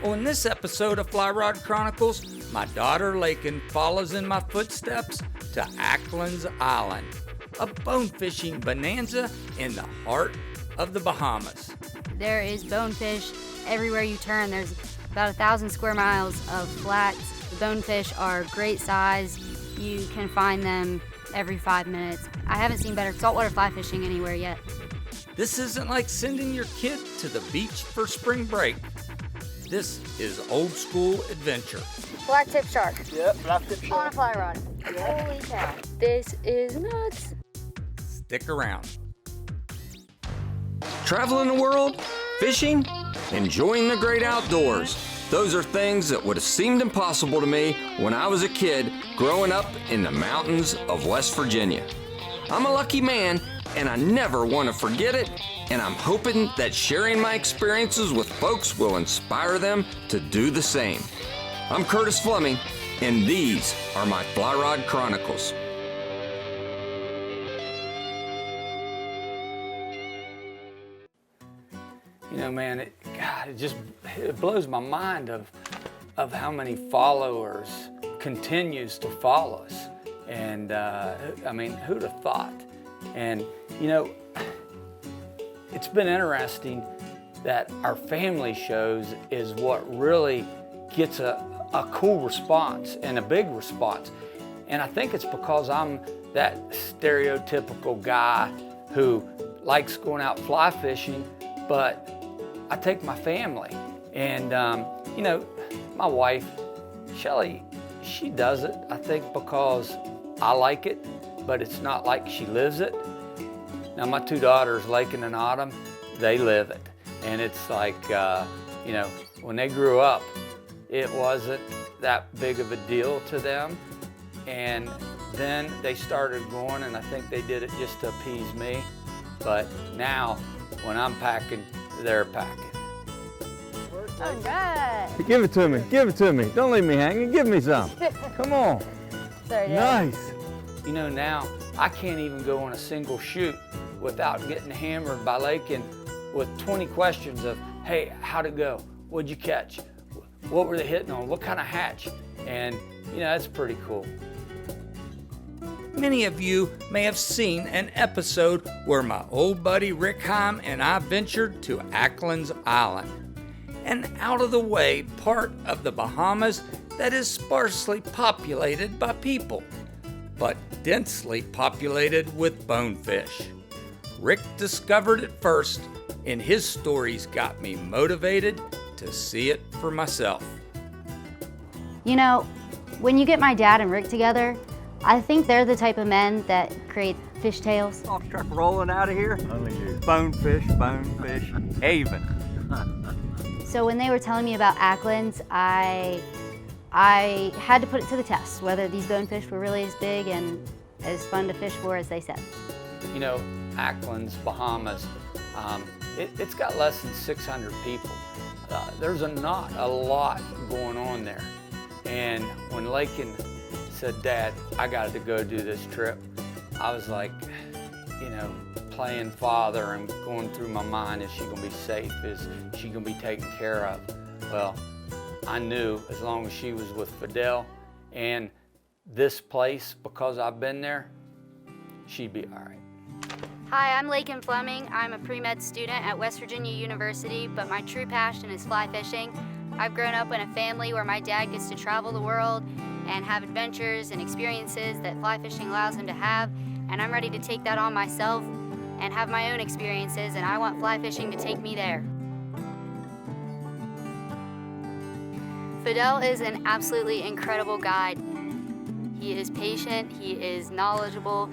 On this episode of Fly Rod Chronicles, my daughter Laken follows in my footsteps to Ackland's Island, a bone fishing bonanza in the heart of the Bahamas. There is bonefish everywhere you turn. There's about 1,000 square miles of flats. The bonefish are great size. You can find them every 5 minutes. I haven't seen better saltwater fly fishing anywhere yet. This isn't like sending your kid to the beach for spring break. This is old school adventure. Black tip shark. Yep, black tip shark. On a fly rod. Holy cow. This is nuts. Stick around. Traveling the world, fishing, enjoying the great outdoors. Those are things that would have seemed impossible to me when I was a kid growing up in the mountains of West Virginia. I'm a lucky man, and I never want to forget it, and I'm hoping that sharing my experiences with folks will inspire them to do the same. I'm Curtis Fleming, and these are my Fly Rod Chronicles. You know, man, it blows my mind of how many followers continues to follow us. And I mean, who'd have thought? And you know, it's been interesting that our family shows is what really gets a cool response and a big response. And I think it's because I'm that stereotypical guy who likes going out fly fishing, but I take my family. And you know, my wife, Shelly, she does it, I think, because I like it, but it's not like she lives it. Now my two daughters, Laken and Autumn, they live it. And it's like, you know, when they grew up, it wasn't that big of a deal to them. And then they started going, and I think they did it just to appease me. But now, when I'm packing, they're packing. All right. Give it to me, give it to me. Don't leave me hanging, give me some. Come on. Sorry, Nice. You know, now I can't even go on a single shoot without getting hammered by Laken with 20 questions of, hey, how'd it go? What'd you catch? What were they hitting on? What kind of hatch? And, you know, that's pretty cool. Many of you may have seen an episode where my old buddy Rick Heim and I ventured to Ackland's Island, an out-of-the-way part of the Bahamas that is sparsely populated by people, but densely populated with bonefish. Rick discovered it first, and his stories got me motivated to see it for myself. You know, when you get my dad and Rick together, I think they're the type of men that create fish tales. Off truck rolling out of here. Only you. Bonefish, haven. So when they were telling me about Ackland's, I had to put it to the test, whether these bonefish were really as big and as fun to fish for as they said. You know, Ackland's, Bahamas, it's got less than 600 people. There's not a lot going on there. And when Laken said, Dad, I got to go do this trip, I was like, you know, playing father and going through my mind, is she gonna be safe? Is she gonna be taken care of? Well, I knew as long as she was with Fidel and this place, because I've been there, she'd be all right. Hi, I'm Laken Fleming. I'm a pre-med student at West Virginia University, but my true passion is fly fishing. I've grown up in a family where my dad gets to travel the world and have adventures and experiences that fly fishing allows him to have, and I'm ready to take that on myself and have my own experiences, and I want fly fishing to take me there. Fidel is an absolutely incredible guide. He is patient, he is knowledgeable,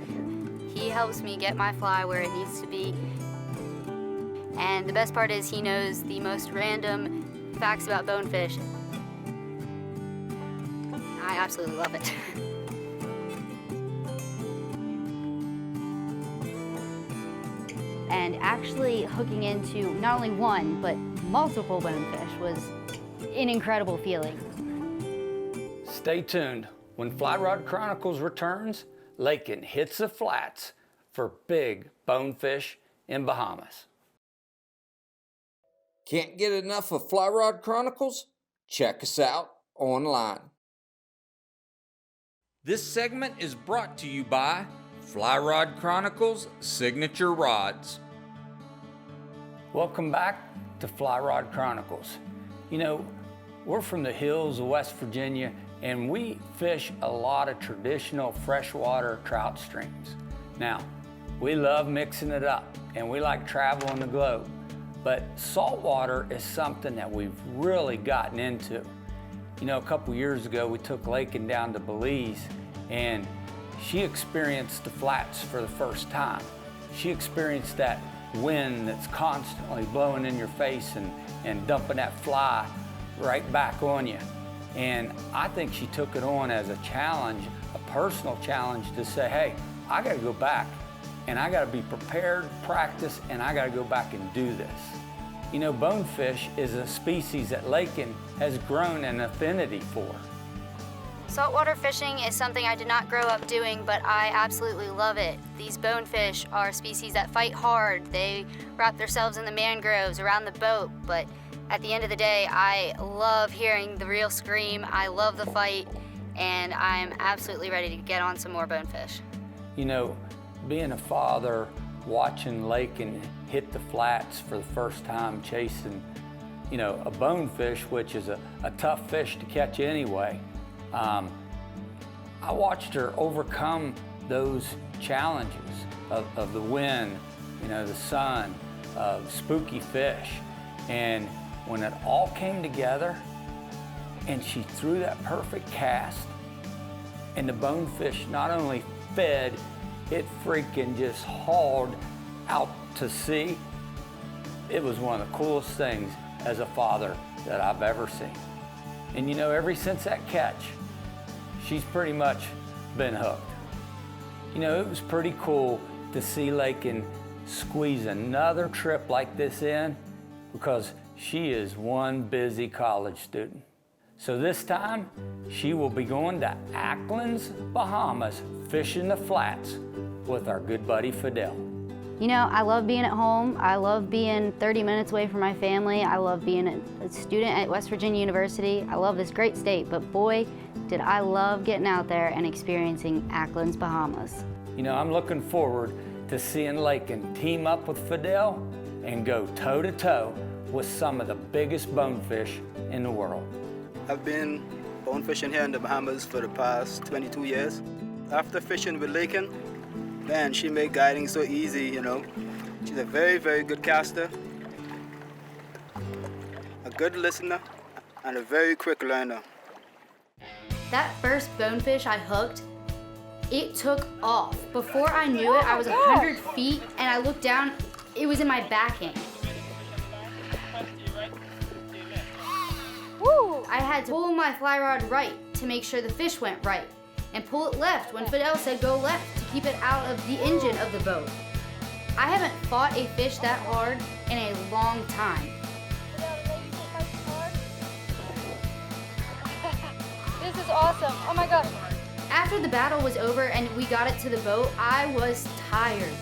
he helps me get my fly where it needs to be. And the best part is he knows the most random facts about bonefish. I absolutely love it. And actually hooking into not only one, but multiple bonefish was an incredible feeling. Stay tuned. When Fly Rod Chronicles returns, Laken hits the flats for big bonefish in Bahamas. Can't get enough of Fly Rod Chronicles? check us out online. This segment is brought to you by Rod Chronicles Signature Rods. Welcome back to Rod Chronicles. You know, we're from the hills of West Virginia, and we fish a lot of traditional freshwater trout streams. Now, we love mixing it up, and we like traveling the globe, but saltwater is something that we've really gotten into. You know, a couple years ago, we took Laken down to Belize, and she experienced the flats for the first time. She experienced that wind that's constantly blowing in your face and dumping that fly right back on you. And I think she took it on as a challenge, a personal challenge to say, hey, I gotta go back and I gotta be prepared, practice, and I gotta go back and do this. You know, bonefish is a species that Laken has grown an affinity for. Saltwater fishing is something I did not grow up doing, but I absolutely love it. These bonefish are species that fight hard. They wrap themselves in the mangroves around the boat, but at the end of the day, I love hearing the real scream. I love the fight, and I'm absolutely ready to get on some more bonefish. You know, being a father, watching Laken hit the flats for the first time, chasing, you know, a bonefish, which is a tough fish to catch anyway. I watched her overcome those challenges of the wind, you know, the sun, spooky fish. And when it all came together and she threw that perfect cast, and the bonefish not only fed, it freaking just hauled out to sea. It was one of the coolest things as a father that I've ever seen. And you know, ever since that catch, she's pretty much been hooked. You know, it was pretty cool to see Laken squeeze another trip like this in, because she is one busy college student. So this time, she will be going to Ackland's, Bahamas, fishing the flats with our good buddy Fidel. You know, I love being at home. I love being 30 minutes away from my family. I love being a student at West Virginia University. I love this great state, but boy, did I love getting out there and experiencing Ackland's, Bahamas. You know, I'm looking forward to seeing Laken team up with Fidel and go toe-to-toe with some of the biggest bonefish in the world. I've been bonefishing here in the Bahamas for the past 22 years. After fishing with Laken, man, she made guiding so easy, you know. She's a very, very good caster, a good listener, and a very quick learner. That first bonefish I hooked, it took off. Before I knew it, I was 100 feet, and I looked down, it was in my backing. I had to pull my fly rod right to make sure the fish went right, and pull it left when Fidel said go left to keep it out of the engine of the boat. I haven't fought a fish that hard in a long time. This is awesome. Oh my God. After the battle was over and we got it to the boat, I was tired.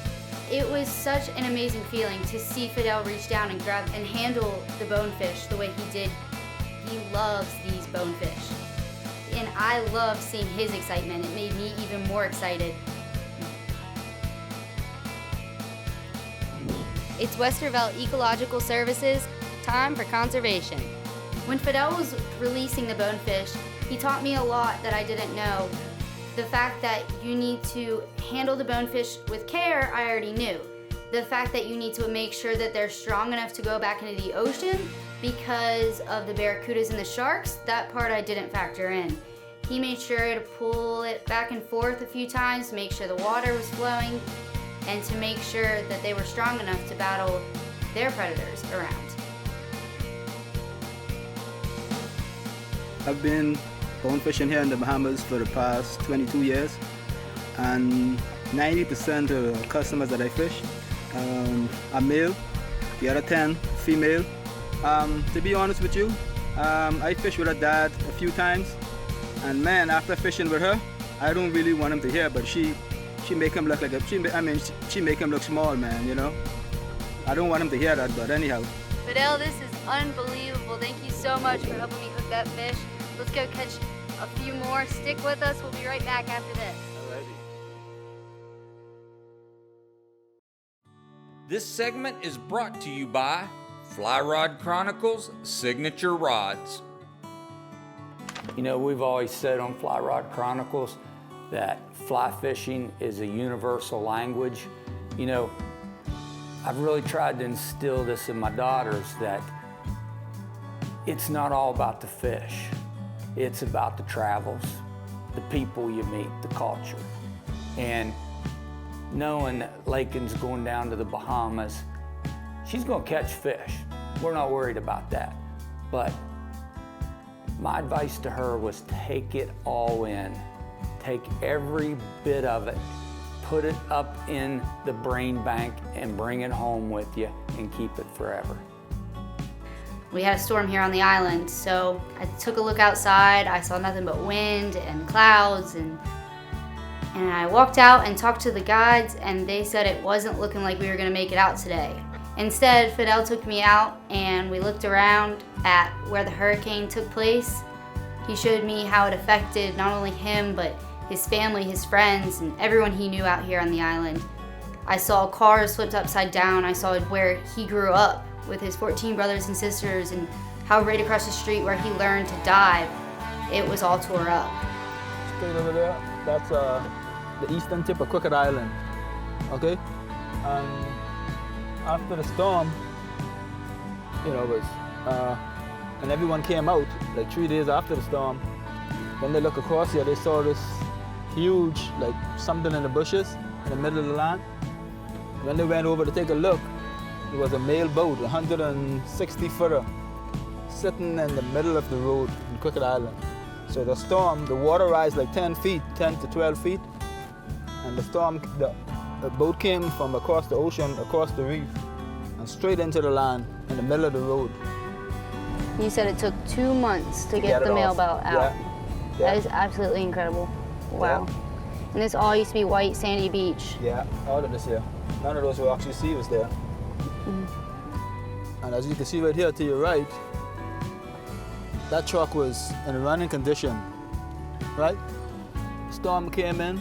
It was such an amazing feeling to see Fidel reach down and grab and handle the bonefish the way he did. He loves these bonefish. And I love seeing his excitement. It made me even more excited. It's Westervelt Ecological Services, time for conservation. When Fidel was releasing the bonefish, he taught me a lot that I didn't know. The fact that you need to handle the bonefish with care, I already knew. The fact that you need to make sure that they're strong enough to go back into the ocean because of the barracudas and the sharks, that part I didn't factor in. He made sure to pull it back and forth a few times to make sure the water was flowing and to make sure that they were strong enough to battle their predators around. I've been bonefishing here in the Bahamas for the past 22 years, and 90% of the customers that I fish are male, the other 10 female. To be honest with you, I fished with her dad a few times, and man, after fishing with her, I don't really want him to hear, but she make him look like she make him look small, man, you know. I don't want him to hear that, but anyhow. Fidel, this is unbelievable. Thank you so much for helping me hook that fish. Let's go catch a few more. Stick with us. We'll be right back after this. This segment is brought to you by Rod Chronicles Signature Rods. You know, we've always said on Rod Chronicles that fly fishing is a universal language. You know, I've really tried to instill this in my daughters that it's not all about the fish. It's about the travels, the people you meet, the culture. And knowing that Laken's going down to the Bahamas, she's gonna catch fish. We're not worried about that. But my advice to her was take it all in. Take every bit of it, put it up in the brain bank and bring it home with you and keep it forever. We had a storm here on the island, so I took a look outside. I saw nothing but wind and clouds, and I walked out and talked to the guides, and they said it wasn't looking like we were gonna make it out today. Instead, Fidel took me out and we looked around at where the hurricane took place. He showed me how it affected not only him, but his family, his friends, and everyone he knew out here on the island. I saw cars flipped upside down. I saw where he grew up with his 14 brothers and sisters, and how right across the street where he learned to dive, it was all tore up. Straight over there, that's the eastern tip of Crooked Island, okay? After the storm, you know, and everyone came out, like 3 days after the storm. When they look across here, they saw this huge, like something in the bushes in the middle of the land. When they went over to take a look, it was a mail boat, 160 footer, sitting in the middle of the road in Crooked Island. So the storm, the water rise like 10 feet, 10 to 12 feet, and the storm, the boat came from across the ocean, across the reef, and straight into the land in the middle of the road. You said it took 2 months to get the mail boat out. Yeah. That is absolutely incredible. Wow. Yeah. And this all used to be white sandy beach. Yeah, all of this here. None of those rocks you see was there. And as you can see right here to your right, that truck was in running condition, right? Storm came in,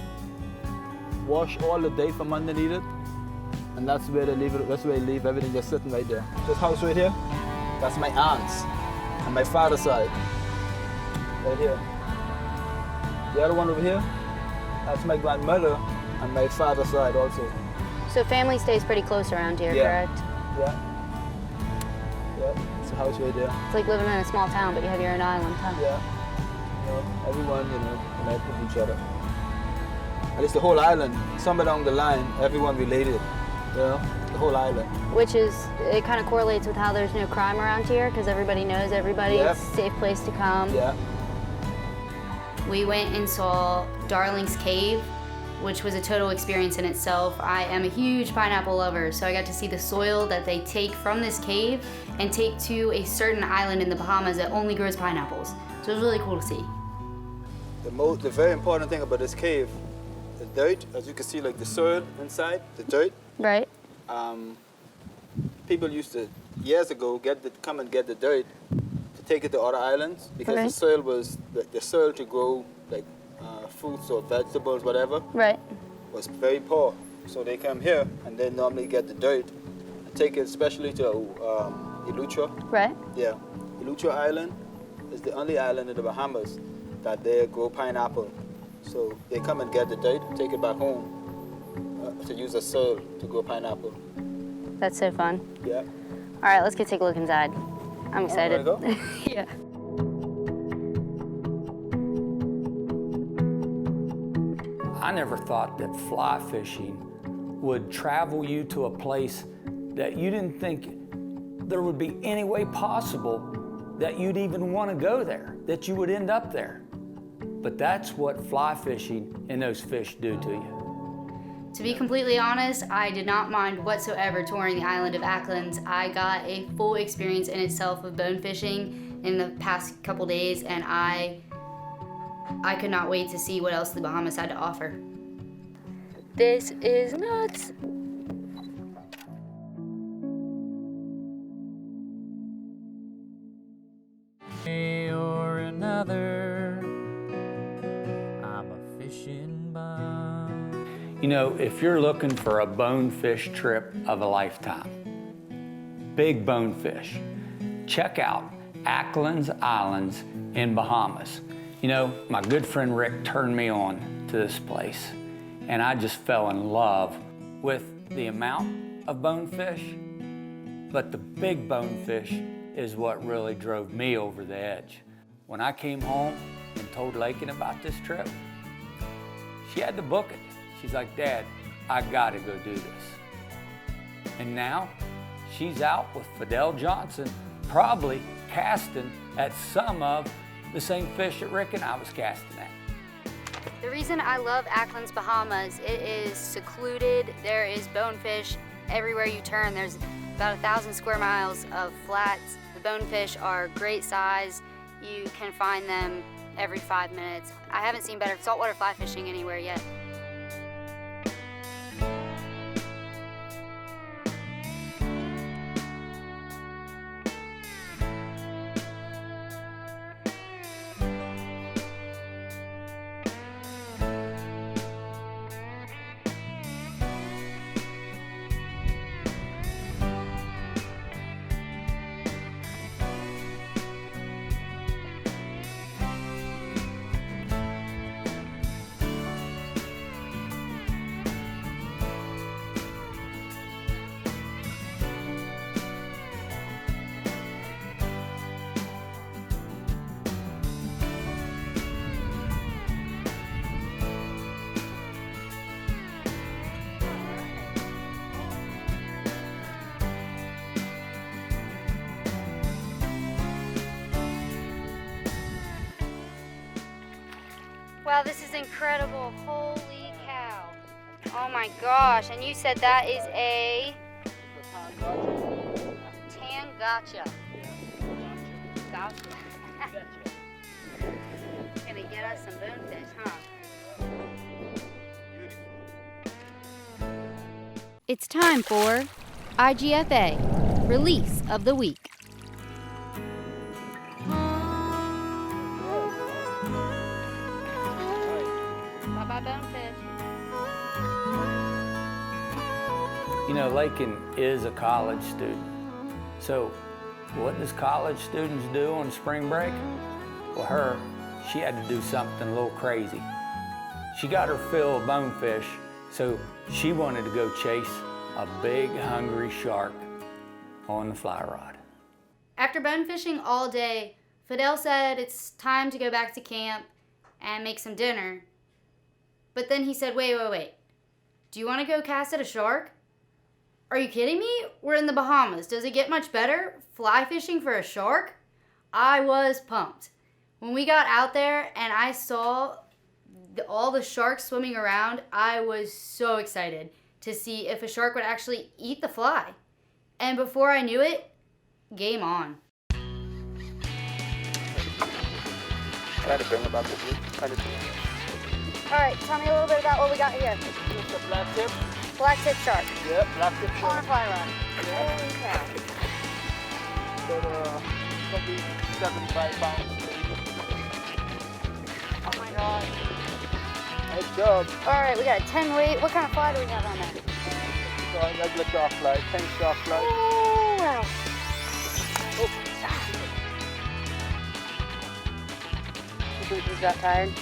washed all the day from underneath it, and that's where they leave it. That's where they leave everything just sitting right there. This house right here, that's my aunt's on my father's side, right here. The other one over here, that's my grandmother on my father's side also. So family stays pretty close around here, correct? Yeah. Yeah, it's a house right there. It's like living in a small town, but you have your own island, huh? Yeah. You know, everyone, you know, connected with each other. At least the whole island, somewhere along the line, everyone related, you know, the whole island. Which is, it kind of correlates with how there's no crime around here, because everybody knows everybody. Yep. It's a safe place to come. Yeah. We went and saw Darling's Cave, which was a total experience in itself. I am a huge pineapple lover, so I got to see the soil that they take from this cave and take to a certain island in the Bahamas that only grows pineapples. So it was really cool to see. The very important thing about this cave, the dirt, as you can see, like the soil inside, the dirt. Right. People used to, years ago, come and get the dirt to take it to other islands, because the soil was, the soil to grow like fruits or vegetables, whatever, was very poor. So they come here and they normally get the dirt and take it especially to Eleuthera. Right. Yeah. Eleuthera Island is the only island in the Bahamas that they grow pineapple. So they come and get the dirt, take it back home to use the soil to grow pineapple. That's so fun. Yeah. All right, let's go take a look inside. I'm excited. Oh, go? Yeah. I never thought that fly fishing would travel you to a place that you didn't think there would be any way possible that you'd even want to go there, that you would end up there. But that's what fly fishing and those fish do to you. To be completely honest, I did not mind whatsoever touring the island of Acklands. I got a full experience in itself of bone fishing in the past couple days, and I could not wait to see what else the Bahamas had to offer. This is nuts. You know, if you're looking for a bonefish trip of a lifetime, big bonefish, check out Ackland's Islands in Bahamas. You know, my good friend Rick turned me on to this place, and I just fell in love with the amount of bonefish, but the big bonefish is what really drove me over the edge. When I came home and told Laken about this trip, she had to book it. She's like, Dad, I gotta go do this. And now she's out with Fidel Johnson, probably casting at some of the same fish that Rick and I was casting at. The reason I love Ackland's Bahamas, it is secluded. There is bonefish everywhere you turn. There's about 1,000 square miles of flats. The bonefish are great size. You can find them every 5 minutes. I haven't seen better saltwater fly fishing anywhere yet. Wow, this is incredible. Holy cow. Oh my gosh, and you said that is a Tangotcha. Gotcha. Gonna get us some bonefish, huh? It's time for IGFA Release of the Week. Bye-bye bonefish. You know, Laken is a college student. So what does college students do on spring break? Well, she had to do something a little crazy. She got her fill of bonefish, so she wanted to go chase a big, hungry shark on the fly rod. After bone fishing all day, Fidel said it's time to go back to camp and make some dinner. But then he said, wait. Do you want to go cast at a shark? Are you kidding me? We're in the Bahamas. Does it get much better? Fly fishing for a shark? I was pumped. When we got out there and I saw all the sharks swimming around, I was so excited to see if a shark would actually eat the fly. And before I knew it, game on. Try to bring about the blue. All right, tell me a little bit about what we got here. It's a black tip. Black tip shark. Yep, black tip On a shark. fly rod. Yeah. Holy cow. But, probably 75 pounds. Oh my God. Nice job. All right, we got a 10 weight. What kind of fly do we have on that? So regular shark fly, 10 shark fly. Oh, wow. You think he's got tired?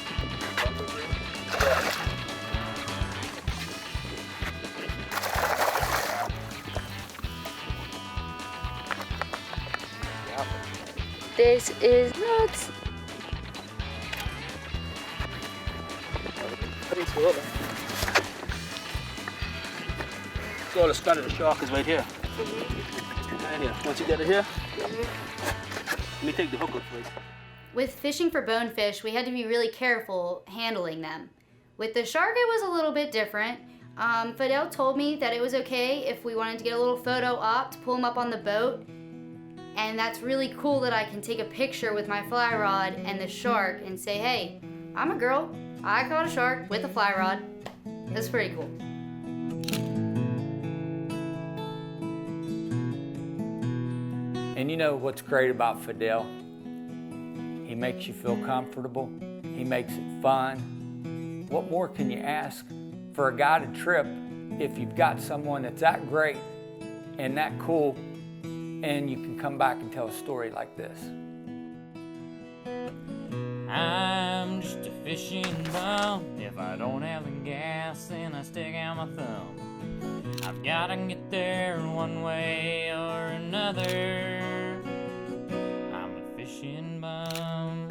This is nuts. Pretty cool. So the spot of the shark is right here. Right here. Once you get it here, let me take the hook off, please. With fishing for bonefish, we had to be really careful handling them. With the shark, it was a little bit different. Fidel told me that it was okay if we wanted to get a little photo op to pull him up on the boat. And that's really cool that I can take a picture with my fly rod and the shark and say, hey, I'm a girl. I caught a shark with a fly rod. That's pretty cool. And you know what's great about Fidel? He makes you feel comfortable. He makes it fun. What more can you ask for a guided trip if you've got someone that's that great and that cool, and you can come back and tell a story like this. I'm just a fishing bum. If I don't have the gas, then I stick out my thumb. I've gotta get there one way or another. I'm a fishing bum.